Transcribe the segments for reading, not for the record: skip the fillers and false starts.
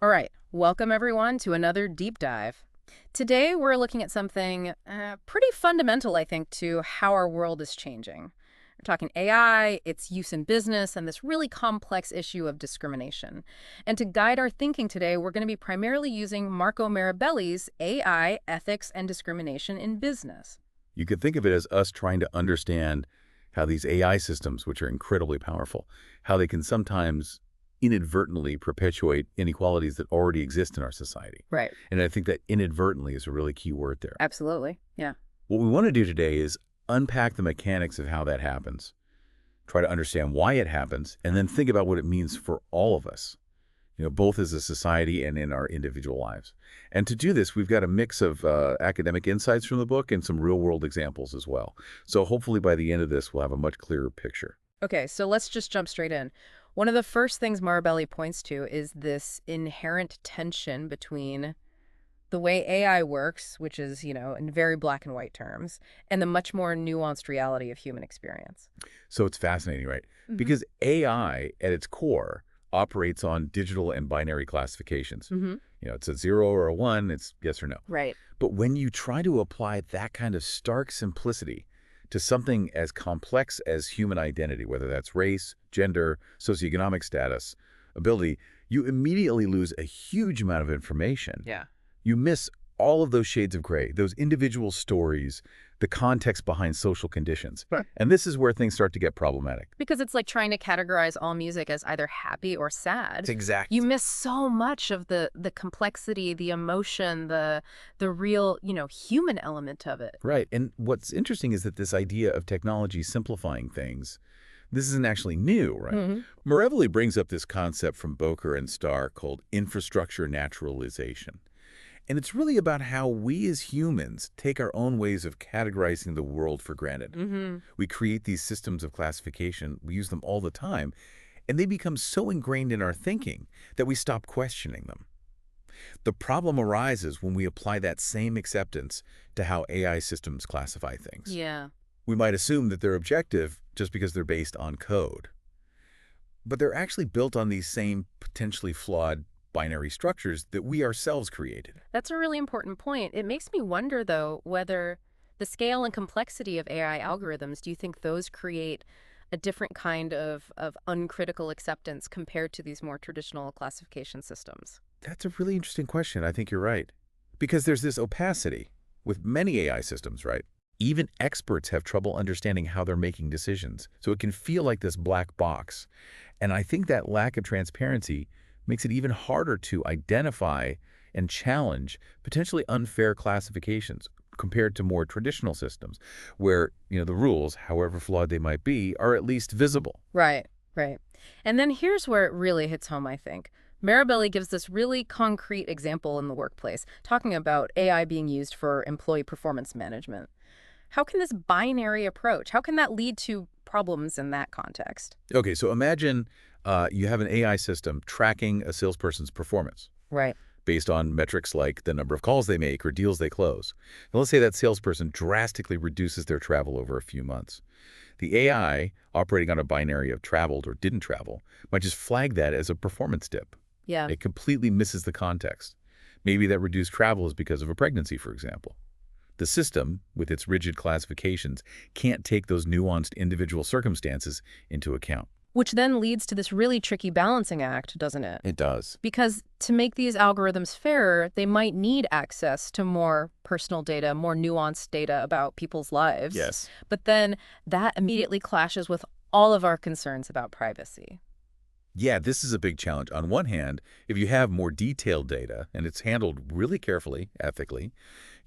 All right, welcome everyone to another deep dive. Today we're looking at something pretty fundamental, I think, to how our world is changing. We're talking AI, its use in business, and this really complex issue of discrimination. And to guide our thinking today, we're going to be primarily using Marco Mirabelli's AI, Ethics and Discrimination in Business. You could think of it as us trying to understand how these AI systems, which are incredibly powerful, how they can sometimes inadvertently perpetuate inequalities that already exist in our society. Right. And I think that inadvertently is a really key word there. Absolutely. Yeah. What we want to do today is unpack the mechanics of how that happens, try to understand why it happens, and then think about what it means for all of us, both as a society and in our individual lives. And to do this, we've got a mix of academic insights from the book and some real-world examples as well. So hopefully by the end of this, we'll have a much clearer picture. Okay, so let's just jump straight in. One of the first things Marabelli points to is this inherent tension between the way AI works, which is, in very black and white terms, and the much more nuanced reality of human experience. So it's fascinating, right? Hmm. Because AI, at its core, operates on digital and binary classifications. Hmm. It's a 0 or a 1, it's yes or no. Right. But when you try to apply that kind of stark simplicity to something as complex as human identity, whether that's race, gender, socioeconomic status, ability, you immediately lose a huge amount of information. Yeah. You miss all of those shades of gray, those individual stories, the context behind social conditions. Right. And this is where things start to get problematic. Because it's like trying to categorize all music as either happy or sad. You Exact. miss so much of the complexity, the emotion, the real, human element of it. Right. And what's interesting is that this idea of technology simplifying things, this isn't actually new, right? Hmm. Marevoli brings up this concept from Boker and Starr called infrastructure naturalization. And it's really about how we as humans take our own ways of categorizing the world for granted. Hmm. We create these systems of classification, we use them all the time, and they become so ingrained in our thinking that we stop questioning them. The problem arises when we apply that same acceptance to how AI systems classify things. Yeah. We might assume that they're objective just because they're based on code. But they're actually built on these same potentially flawed binary structures that we ourselves created. That's a really important point. It makes me wonder, though, whether the scale and complexity of AI algorithms, do you think those create a different kind of uncritical acceptance compared to these more traditional classification systems? That's a really interesting question. I think you're right. Because there's this opacity with many AI systems, right? Even experts have trouble understanding how they're making decisions. So it can feel like this black box. And I think that lack of transparency makes it even harder to identify and challenge potentially unfair classifications compared to more traditional systems where, the rules, however flawed they might be, are at least visible. Right, right. And then here's where it really hits home, I think. Marabelli gives this really concrete example in the workplace, talking about AI being used for employee performance management. How can this binary approach, how can that lead to problems in that context? Okay, so imagine you have an AI system tracking a salesperson's performance Right. based on metrics like the number of calls they make or deals they close. Now, let's say that salesperson drastically reduces their travel over a few months. The AI, operating on a binary of traveled or didn't travel, might just flag that as a performance dip. Yeah. It completely misses the context. Maybe that reduced travel is because of a pregnancy, for example. The system, with its rigid classifications, can't take those nuanced individual circumstances into account. Which then leads to this really tricky balancing act, doesn't it? It does. Because to make these algorithms fairer, they might need access to more personal data, more nuanced data about people's lives. Yes. But then that immediately clashes with all of our concerns about privacy. Yeah, this is a big challenge. On one hand, if you have more detailed data and it's handled really carefully, ethically,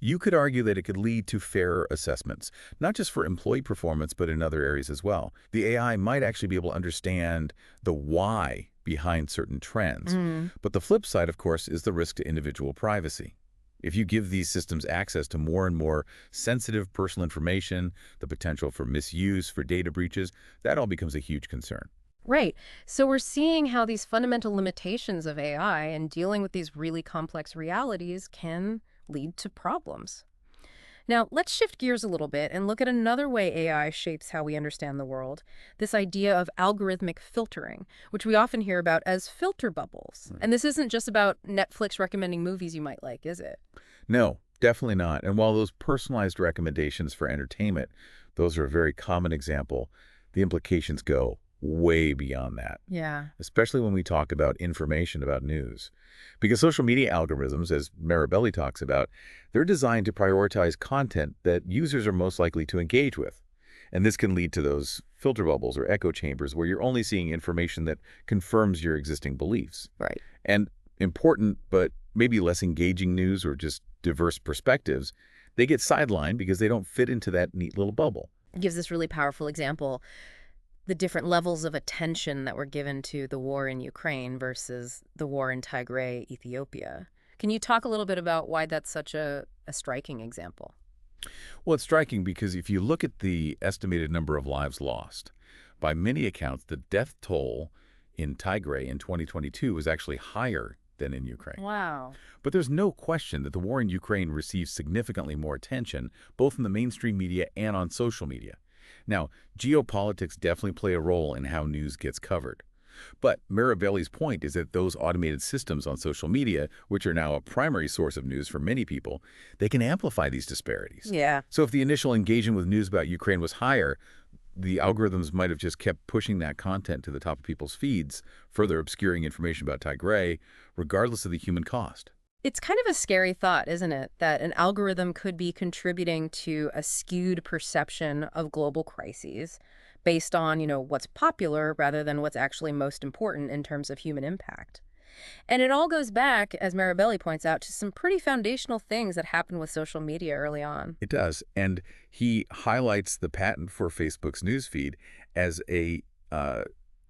you could argue that it could lead to fairer assessments, not just for employee performance, but in other areas as well. The AI might actually be able to understand the why behind certain trends. Mm. But the flip side, of course, is the risk to individual privacy. If you give these systems access to more and more sensitive personal information, the potential for misuse, for data breaches, that all becomes a huge concern. Right. So we're seeing how these fundamental limitations of AI and dealing with these really complex realities can lead to problems. Now, let's shift gears a little bit and look at another way AI shapes how we understand the world. This idea of algorithmic filtering, which we often hear about as filter bubbles. Hmm. And this isn't just about Netflix recommending movies you might like, is it? No, definitely not. And while those personalized recommendations for entertainment, those are a very common example, the implications go way beyond that, Yeah. especially when we talk about information about news. Because social media algorithms, as Marabelli talks about, they're designed to prioritize content that users are most likely to engage with. And this can lead to those filter bubbles or echo chambers where you're only seeing information that confirms your existing beliefs. Right. And important, but maybe less engaging news or just diverse perspectives, they get sidelined because they don't fit into that neat little bubble. Gives this really powerful example, the different levels of attention that were given to the war in Ukraine versus the war in Tigray, Ethiopia. Can you talk a little bit about why that's such a striking example? Well, it's striking because if you look at the estimated number of lives lost, by many accounts, the death toll in Tigray in 2022 was actually higher than in Ukraine. Wow. But there's no question that the war in Ukraine receives significantly more attention, both in the mainstream media and on social media. Now, geopolitics definitely play a role in how news gets covered. But Mirabelli's point is that those automated systems on social media, which are now a primary source of news for many people, they can amplify these disparities. Yeah. So if the initial engagement with news about Ukraine was higher, the algorithms might have just kept pushing that content to the top of people's feeds, further obscuring information about Tigray, regardless of the human cost. It's kind of a scary thought, isn't it, that an algorithm could be contributing to a skewed perception of global crises based on, what's popular rather than what's actually most important in terms of human impact. And it all goes back, as Marabelli points out, to some pretty foundational things that happened with social media early on. It does. And he highlights the patent for Facebook's newsfeed as a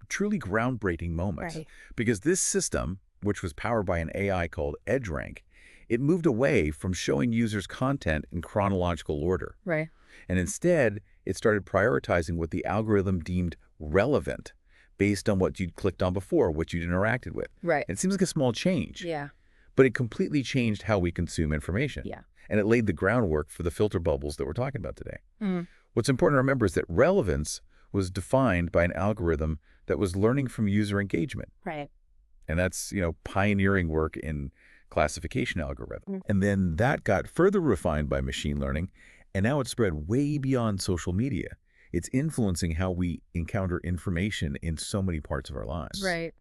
truly groundbreaking moment. Right. Because this system, which was powered by an AI called EdgeRank, it moved away from showing users content in chronological order. Right. And instead, it started prioritizing what the algorithm deemed relevant based on what you'd clicked on before, what you'd interacted with. Right. And it seems like a small change, Yeah. but it completely changed how we consume information. Yeah. And it laid the groundwork for the filter bubbles that we're talking about today. Mm. What's important to remember is that relevance was defined by an algorithm that was learning from user engagement. Right. And that's, pioneering work in classification algorithm. Mm. And then that got further refined by machine learning, and now it's spread way beyond social media. It's influencing how we encounter information in so many parts of our lives. Right.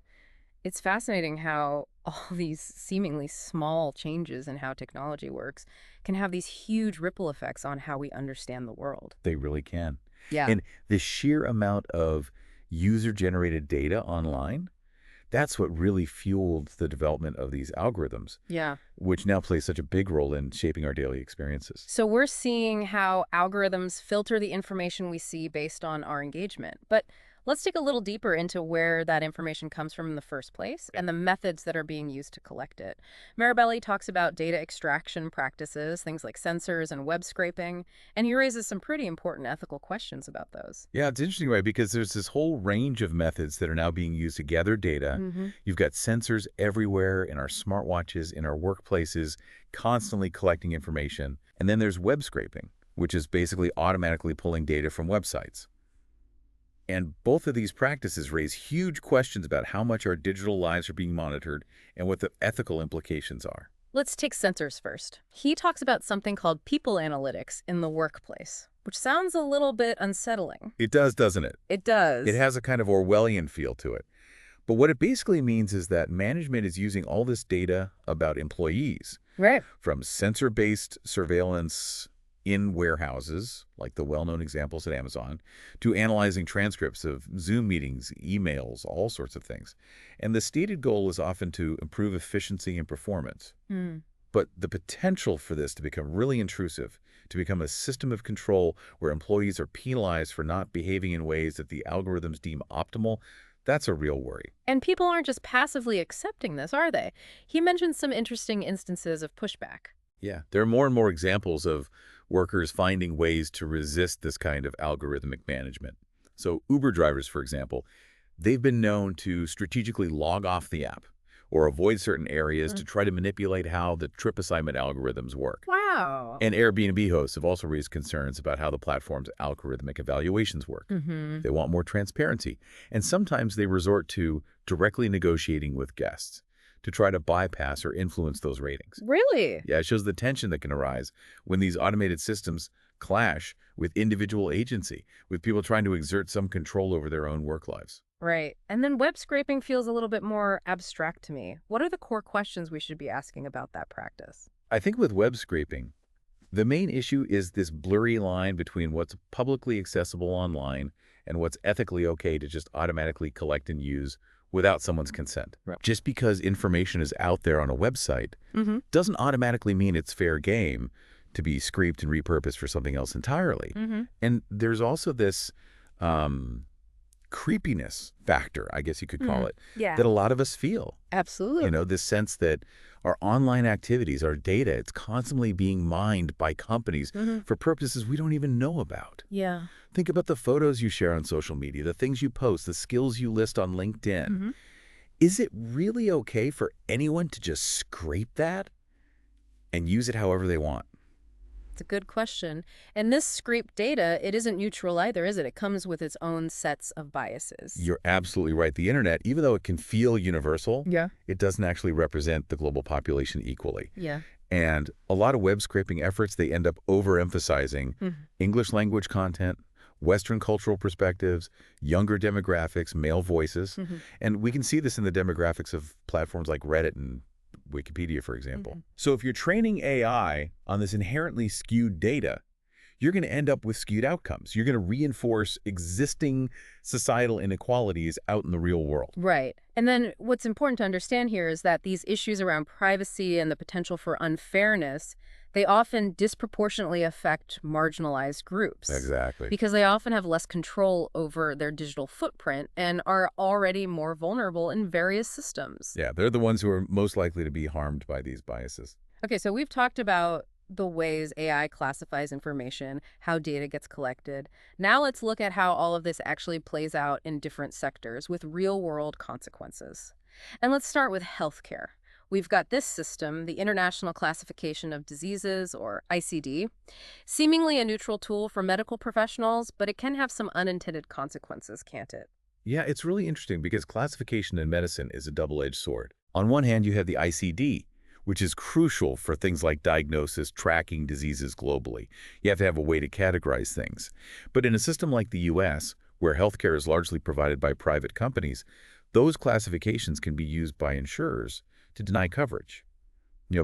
It's fascinating how all these seemingly small changes in how technology works can have these huge ripple effects on how we understand the world. They really can. Yeah. And the sheer amount of user-generated data online, that's what really fueled the development of these algorithms, Yeah. which now play such a big role in shaping our daily experiences. So we're seeing how algorithms filter the information we see based on our engagement. But let's dig a little deeper into where that information comes from in the first place and the methods that are being used to collect it. Marabelli talks about data extraction practices, things like sensors and web scraping, and he raises some pretty important ethical questions about those. Yeah, it's interesting, right? Because there's this whole range of methods that are now being used to gather data. Mm-hmm. You've got sensors everywhere in our smartwatches, in our workplaces, constantly collecting information. And then there's web scraping, which is basically automatically pulling data from websites. And both of these practices raise huge questions about how much our digital lives are being monitored and what the ethical implications are. Let's take sensors first. He talks about something called people analytics in the workplace, which sounds a little bit unsettling. It does, doesn't it? It does. It has a kind of Orwellian feel to it. But what it basically means is that management is using all this data about employees, Right. from sensor-based surveillance in warehouses, like the well-known examples at Amazon, to analyzing transcripts of Zoom meetings, emails, all sorts of things. And the stated goal is often to improve efficiency and performance. Hmm. But the potential for this to become really intrusive, to become a system of control where employees are penalized for not behaving in ways that the algorithms deem optimal, that's a real worry. And people aren't just passively accepting this, are they? He mentions some interesting instances of pushback. Yeah, there are more and more examples of workers finding ways to resist this kind of algorithmic management. So Uber drivers, for example, they've been known to strategically log off the app or avoid certain areas to try to manipulate how the trip assignment algorithms work. Wow. And Airbnb hosts have also raised concerns about how the platform's algorithmic evaluations work. They want more transparency, and sometimes they resort to directly negotiating with guests to try to bypass or influence those ratings. Really? Yeah, it shows the tension that can arise when these automated systems clash with individual agency, with people trying to exert some control over their own work lives. Right. And then web scraping feels a little bit more abstract to me. What are the core questions we should be asking about that practice? I think with web scraping, the main issue is this blurry line between what's publicly accessible online and what's ethically okay to just automatically collect and use without someone's consent. Right. Just because information is out there on a website doesn't automatically mean it's fair game to be scraped and repurposed for something else entirely. And there's also this creepiness factor, I guess you could call it, Yeah. that a lot of us feel. Absolutely. You know, this sense that our online activities, our data, it's constantly being mined by companies for purposes we don't even know about. Yeah. Think about the photos you share on social media, the things you post, the skills you list on LinkedIn. Is it really okay for anyone to just scrape that and use it however they want? It's a good question. And this scraped data, it isn't neutral either, is it? It comes with its own sets of biases. You're absolutely right. The internet, even though it can feel universal, Yeah. it doesn't actually represent the global population equally. Yeah. And a lot of web scraping efforts, they end up overemphasizing English language content, Western cultural perspectives, younger demographics, male voices. And we can see this in the demographics of platforms like Reddit and Wikipedia, for example. So if you're training AI on this inherently skewed data, you're going to end up with skewed outcomes. You're going to reinforce existing societal inequalities out in the real world. Right. And then what's important to understand here is that these issues around privacy and the potential for unfairness, they often disproportionately affect marginalized groups. Exactly. Because they often have less control over their digital footprint and are already more vulnerable in various systems. Yeah, they're the ones who are most likely to be harmed by these biases. Okay, so we've talked about the ways AI classifies information, how data gets collected. Now let's look at how all of this actually plays out in different sectors with real-world consequences. And let's start with healthcare. We've got this system, the International Classification of Diseases, or ICD, seemingly a neutral tool for medical professionals, but it can have some unintended consequences, can't it? Yeah, it's really interesting because classification in medicine is a double-edged sword. On one hand, you have the ICD, which is crucial for things like diagnosis, tracking diseases globally. You have to have a way to categorize things. But in a system like the U.S., where healthcare is largely provided by private companies, those classifications can be used by insurers to deny coverage,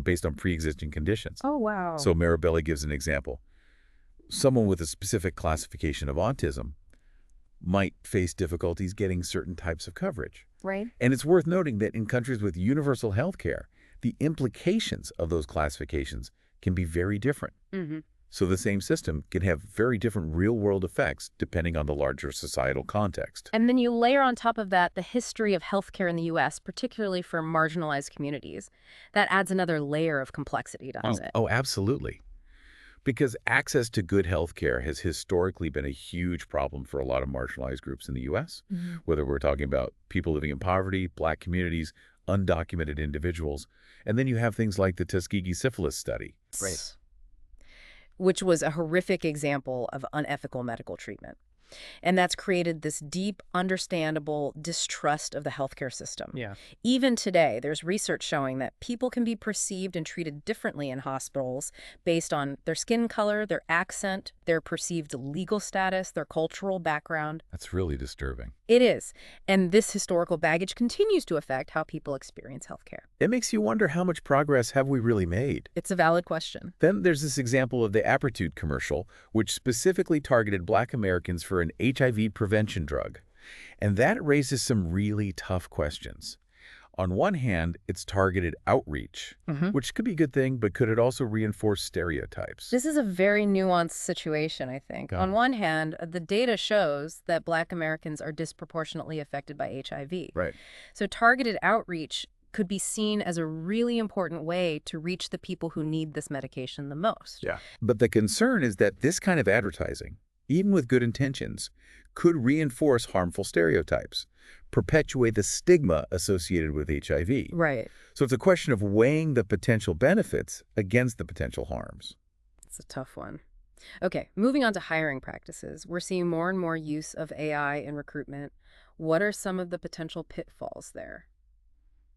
based on pre-existing conditions. Oh, wow. So Marabelli gives an example. Someone with a specific classification of autism might face difficulties getting certain types of coverage. Right. And it's worth noting that in countries with universal health care, the implications of those classifications can be very different. So the same system can have very different real-world effects depending on the larger societal context. And then you layer on top of that the history of healthcare in the U.S., particularly for marginalized communities. That adds another layer of complexity, doesn't it? Oh, absolutely. Because access to good health care has historically been a huge problem for a lot of marginalized groups in the U.S., whether we're talking about people living in poverty, Black communities, undocumented individuals. And then you have things like the Tuskegee syphilis study. Right. Which was a horrific example of unethical medical treatment. And that's created this deep, understandable distrust of the healthcare system. Yeah. Even today, there's research showing that people can be perceived and treated differently in hospitals based on their skin color, their accent, their perceived legal status, their cultural background. That's really disturbing. It is. And this historical baggage continues to affect how people experience healthcare. It makes you wonder, how much progress have we really made? It's a valid question. Then there's this example of the Apertude commercial, which specifically targeted Black Americans for an HIV prevention drug. And that raises some really tough questions. On one hand, it's targeted outreach, which could be a good thing, but could it also reinforce stereotypes? This is a very nuanced situation, I think. Got On it. one hand, the data shows that Black Americans are disproportionately affected by HIV. Right. So targeted outreach could be seen as a really important way to reach the people who need this medication the most. Yeah. But the concern is that this kind of advertising, even with good intentions, could reinforce harmful stereotypes. perpetuate the stigma associated with HIV. Right. So it's a question of weighing the potential benefits against the potential harms. It's a tough one. Okay, moving on to hiring practices. We're seeing more and more use of AI in recruitment. What are some of the potential pitfalls there?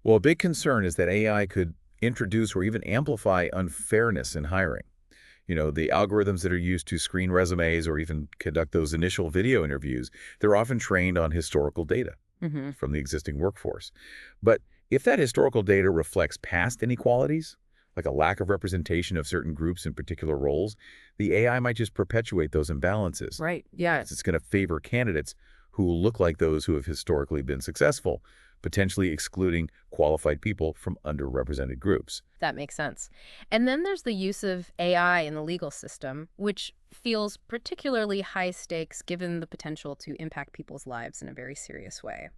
Well, a big concern is that AI could introduce or even amplify unfairness in hiring. The algorithms that are used to screen resumes or even conduct those initial video interviews, they're often trained on historical data Mm-hmm. from the existing workforce. But if that historical data reflects past inequalities, like a lack of representation of certain groups in particular roles, the AI might just perpetuate those imbalances. Right. Yeah, It's going to favor candidates who will look like those who have historically been successful, potentially excluding qualified people from underrepresented groups. that makes sense. And then there's the use of AI in the legal system, which feels particularly high stakes given the potential to impact people's lives in a very serious way.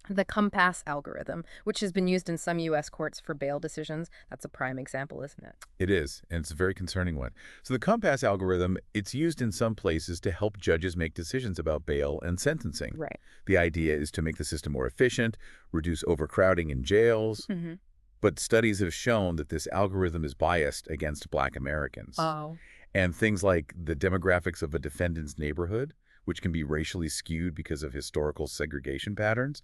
The Compass algorithm, which has been used in some U.S. courts for bail decisions, that's a prime example, isn't it? It is, and it's a very concerning one. So the Compass algorithm, it's used in some places to help judges make decisions about bail and sentencing. Right. The idea is to make the system more efficient, reduce overcrowding in jails, Mm-hmm. but studies have shown that this algorithm is biased against Black Americans. Oh. And things like the demographics of a defendant's neighborhood, which can be racially skewed because of historical segregation patterns,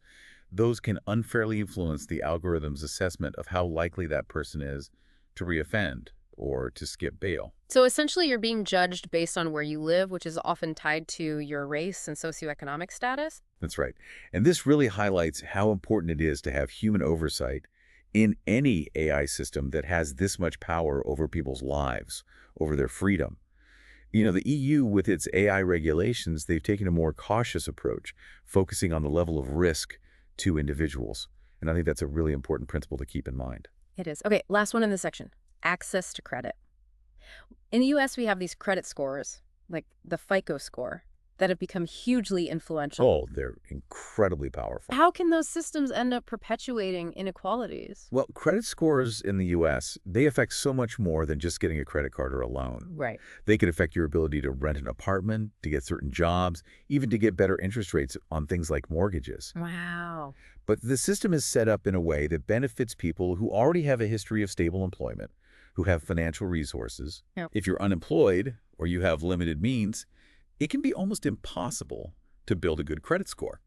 those can unfairly influence the algorithm's assessment of how likely that person is to reoffend or to skip bail. So essentially, you're being judged based on where you live, which is often tied to your race and socioeconomic status. That's right. And this really highlights how important it is to have human oversight in any AI system that has this much power over people's lives, over their freedom. The EU, with its AI regulations, they've taken a more cautious approach, focusing on the level of risk to individuals. And I think that's a really important principle to keep in mind. It is. Okay, last one in this section, access to credit. In the U.S., we have these credit scores, like the FICO score, that have become hugely influential. Oh, they're incredibly powerful. How can those systems end up perpetuating inequalities? Well, credit scores in the U.S., they affect so much more than just getting a credit card or a loan. Right. They could affect your ability to rent an apartment, to get certain jobs, even to get better interest rates on things like mortgages. Wow. But the system is set up in a way that benefits people who already have a history of stable employment, who have financial resources. Yep. If you're unemployed or you have limited means, it can be almost impossible to build a good credit score.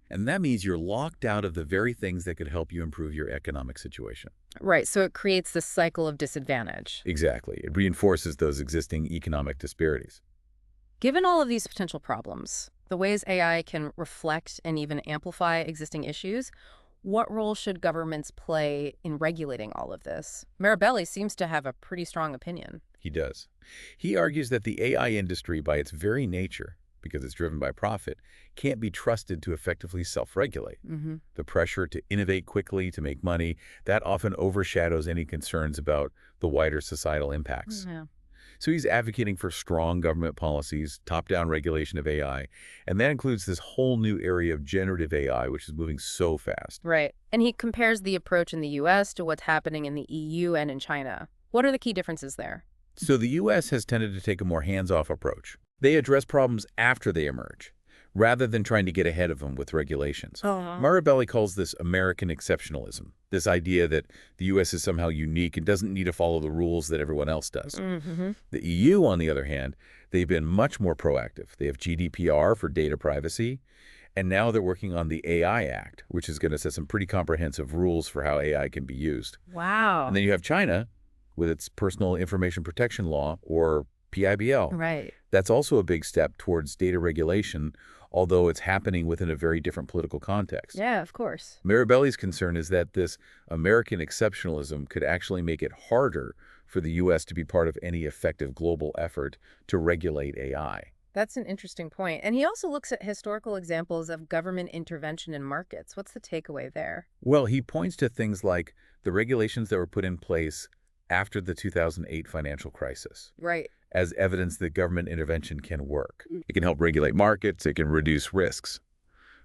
And that means you're locked out of the very things that could help you improve your economic situation. Right, so it creates this cycle of disadvantage. Exactly. It reinforces those existing economic disparities. Given all of these potential problems, the ways AI can reflect and even amplify existing issues, what role should governments play in regulating all of this? Marabelli seems to have a pretty strong opinion. He does. He argues that the AI industry, by its very nature, because it's driven by profit, can't be trusted to effectively self-regulate. Mm-hmm. The pressure to innovate quickly, to make money, that often overshadows any concerns about the wider societal impacts. Yeah. So he's advocating for strong government policies, top-down regulation of AI, and that includes this whole new area of generative AI, which is moving so fast. Right. And he compares the approach in the U.S. to what's happening in the EU and in China. What are the key differences there? So the U.S. has tended to take a more hands-off approach. They address problems after they emerge, rather than trying to get ahead of them with regulations. Marabelli calls this American exceptionalism, this idea that the U.S. is somehow unique and doesn't need to follow the rules that everyone else does. Mm-hmm. The EU, on the other hand, they've been much more proactive. They have GDPR for data privacy, and now they're working on the AI Act, which is going to set some pretty comprehensive rules for how AI can be used. Wow. And then you have China with its Personal Information Protection Law, or PIBL. Right. That's also a big step towards data regulation, although it's happening within a very different political context. Yeah, of course. Marabelli's concern is that this American exceptionalism could actually make it harder for the U.S. to be part of any effective global effort to regulate AI. That's an interesting point. And he also looks at historical examples of government intervention in markets. What's the takeaway there? Well, he points to things like the regulations that were put in place after the 2008 financial crisis Right. as evidence that government intervention can work. It can help regulate markets, it can reduce risks.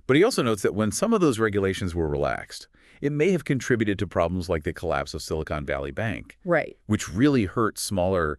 But he also notes that when some of those regulations were relaxed, it may have contributed to problems like the collapse of Silicon Valley Bank, Right. which really hurt smaller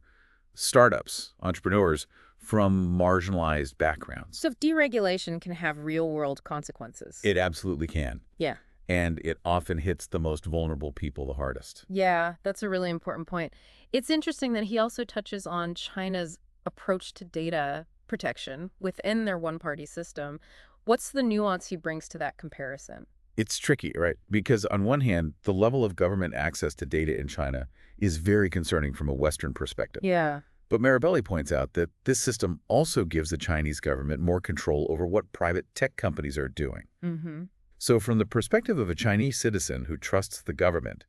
startups, entrepreneurs, from marginalized backgrounds. So if deregulation can have real-world consequences. It absolutely can. Yeah. And it often hits the most vulnerable people the hardest. Yeah, that's a really important point. It's interesting that he also touches on China's approach to data protection within their one-party system. What's the nuance he brings to that comparison? It's tricky, right? Because on one hand, the level of government access to data in China is very concerning from a Western perspective. Yeah. But Marabelli points out that this system also gives the Chinese government more control over what private tech companies are doing. Mm-hmm. So from the perspective of a Chinese citizen who trusts the government,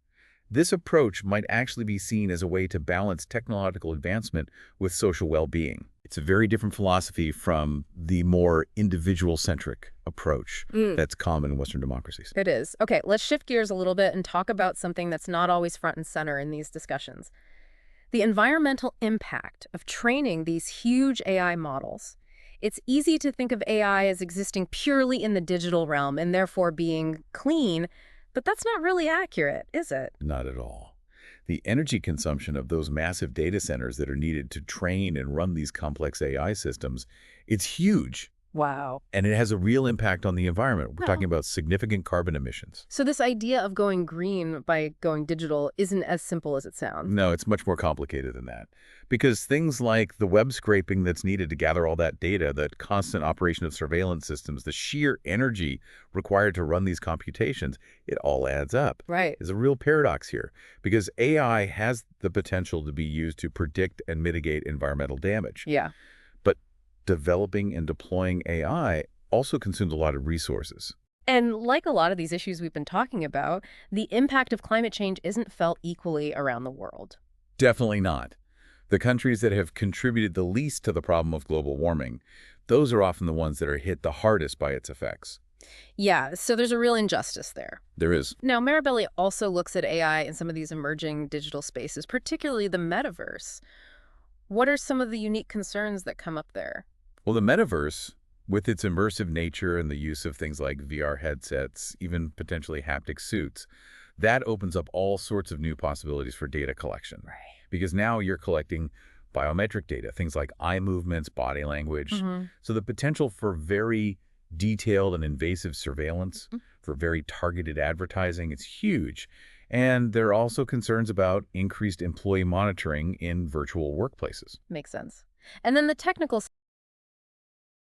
this approach might actually be seen as a way to balance technological advancement with social well-being. It's a very different philosophy from the more individual-centric approach that's common in Western democracies. It is. Okay, let's shift gears a little bit and talk about something that's not always front and center in these discussions. The environmental impact of training these huge AI models. It's easy to think of AI as existing purely in the digital realm and therefore being clean, but that's not really accurate, is it? Not at all. The energy consumption of those massive data centers that are needed to train and run these complex AI systems, it's huge. Wow. And it has a real impact on the environment. We're Oh. talking about significant carbon emissions. So this idea of going green by going digital isn't as simple as it sounds. No, it's much more complicated than that. Because things like the web scraping that's needed to gather all that data, the constant operation of surveillance systems, the sheer energy required to run these computations, it all adds up. Right. There's a real paradox here because AI has the potential to be used to predict and mitigate environmental damage. Yeah. But developing and deploying AI also consumes a lot of resources. And like a lot of these issues we've been talking about, the impact of climate change isn't felt equally around the world. Definitely not. The countries that have contributed the least to the problem of global warming, those are often the ones that are hit the hardest by its effects. Yeah, so there's a real injustice there. There is. Now, Marabelli also looks at AI in some of these emerging digital spaces, particularly the metaverse. What are some of the unique concerns that come up there? Well, the metaverse, with its immersive nature and the use of things like VR headsets, even potentially haptic suits, that opens up all sorts of new possibilities for data collection. Right. Because now you're collecting biometric data, things like eye movements, body language. So the potential for very detailed and invasive surveillance, for very targeted advertising, it's huge. And there are also concerns about increased employee monitoring in virtual workplaces. Makes sense. And then the technical